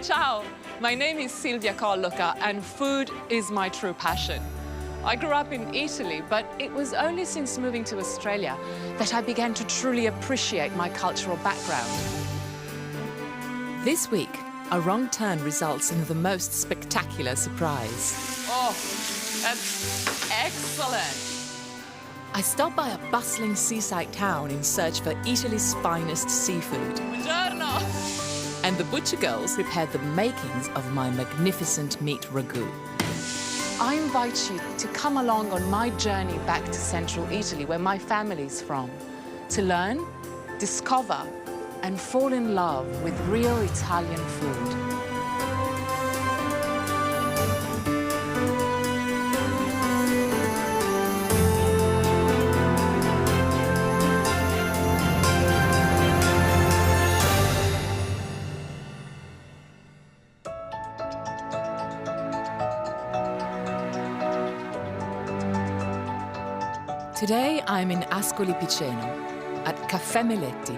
Ciao, my name is Silvia and food is my true passion. I grew up in Italy, but it was only since moving to Australia that I began to truly appreciate my cultural background. This week, a wrong turn results in the most spectacular surprise. Oh, that's excellent. I stopped by a bustling seaside town in search for Italy's finest seafood. Buongiorno. And the butcher girls prepared the makings of my magnificent meat ragu. I invite you to come along on my journey back to central Italy, where my family's from, to learn, discover, and fall in love with real Italian food. Today, I'm in Ascoli Piceno, at Caffè Meletti,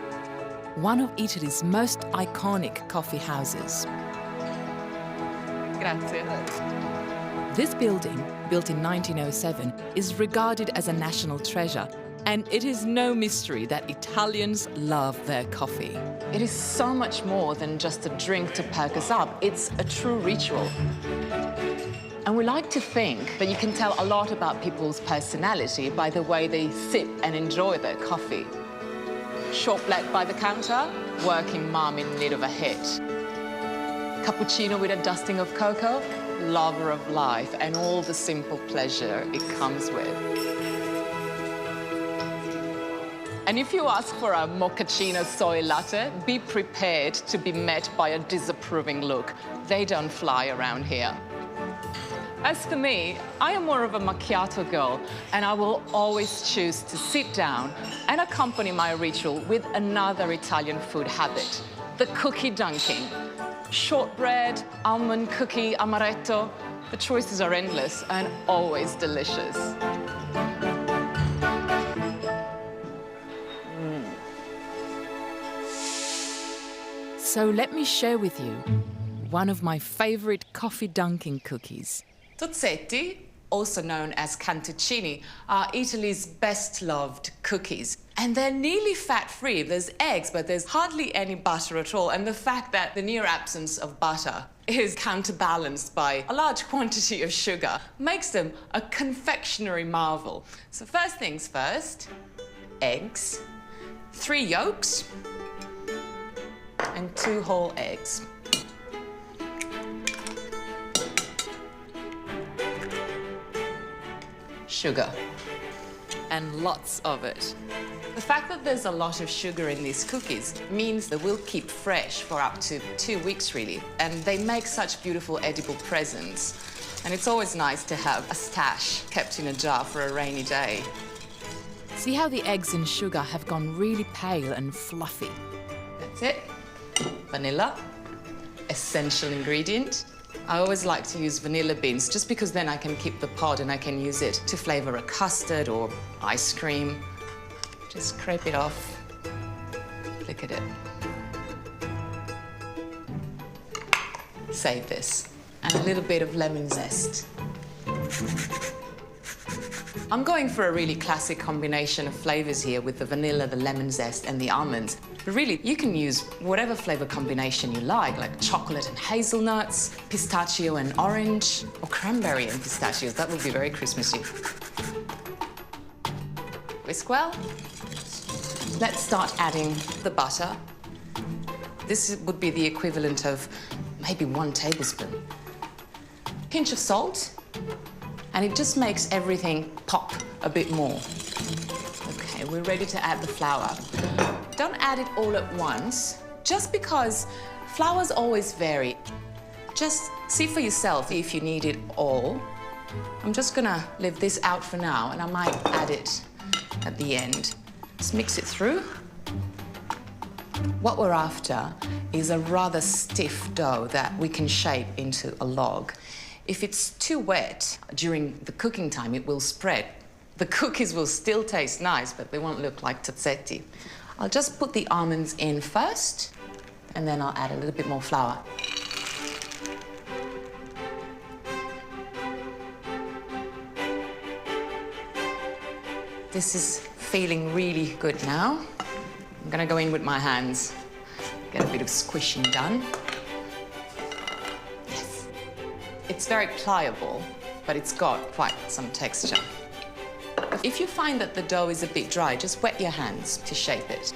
one of Italy's most iconic coffee houses. Grazie. This building, built in 1907, is regarded as a national treasure, and it is no mystery that Italians love their coffee. It is so much more than just a drink to perk us up. It's a true ritual. And we like to think that you can tell a lot about people's personality by the way they sip and enjoy their coffee. Short black by the counter, working mum in need of a hit. Cappuccino with a dusting of cocoa, lover of life and all the simple pleasure it comes with. And if you ask for a mochaccino soy latte, be prepared to be met by a disapproving look. They don't fly around here. As for me, I am more of a macchiato girl, and I will always choose to sit down and accompany my ritual with another Italian food habit, the cookie dunking. Shortbread, almond cookie, amaretto. The choices are endless and always delicious. So let me share with you one of my favorite coffee dunking cookies. Tozzetti, also known as cantuccini, are Italy's best-loved cookies. And they're nearly fat-free. There's eggs, but there's hardly any butter at all. And the fact that the near absence of butter is counterbalanced by a large quantity of sugar makes them a confectionery marvel. So first things first, eggs, 3 yolks, and 2 whole eggs. Sugar, and lots of it. The fact that there's a lot of sugar in these cookies means they will keep fresh for up to 2 weeks, really, and they make such beautiful edible presents. And it's always nice to have a stash kept in a jar for a rainy day. See how the eggs and sugar have gone really pale and fluffy? That's it. Vanilla, essential ingredient. I always like to use vanilla beans just because then I can keep the pod and I can use it to flavor a custard or ice cream. Just scrape it off. Look at it. Save this. And a little bit of lemon zest. I'm going for a really classic combination of flavors here with the vanilla, the lemon zest, and the almonds. But really, you can use whatever flavor combination you like chocolate and hazelnuts, pistachio and orange, or cranberry and pistachios. That would be very Christmassy. Whisk well. Let's start adding the butter. This would be the equivalent of maybe 1 tablespoon. Pinch of salt. And it just makes everything pop a bit more. Okay, we're ready to add the flour. Don't add it all at once, just because flours always vary. Just see for yourself if you need it all. I'm just gonna leave this out for now, and I might add it at the end. Just mix it through. What we're after is a rather stiff dough that we can shape into a log. If it's too wet during the cooking time, it will spread. The cookies will still taste nice, but they won't look like tozzetti. I'll just put the almonds in first, and then I'll add a little bit more flour. This is feeling really good now. I'm gonna go in with my hands, get a bit of squishing done. Yes. It's very pliable, but it's got quite some texture. If you find that the dough is a bit dry, just wet your hands to shape it.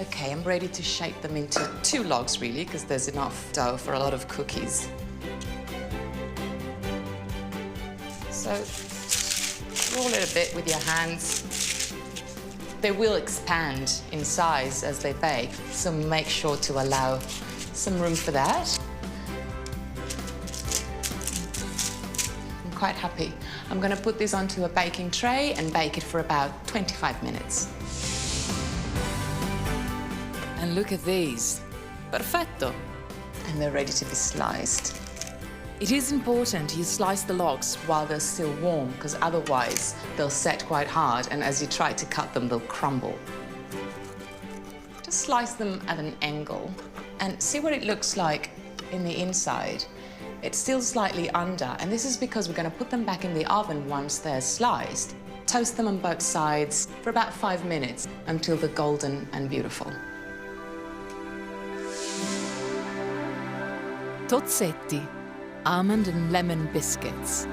Okay, I'm ready to shape them into 2 logs, really, because there's enough dough for a lot of cookies. So, roll it a bit with your hands. They will expand in size as they bake, so make sure to allow some room for that. I'm quite happy. I'm going to put this onto a baking tray and bake it for about 25 minutes. And look at these. Perfetto. And they're ready to be sliced. It is important you slice the logs While they're still warm, because otherwise they'll set quite hard, and as you try to cut them, they'll crumble. Just slice them at an angle and see what it looks like in the inside. It's still slightly under, and this is because we're going to put them back in the oven once they're sliced. Toast them on both sides for about 5 minutes until they're golden and beautiful. Tozzetti, almond and lemon biscuits.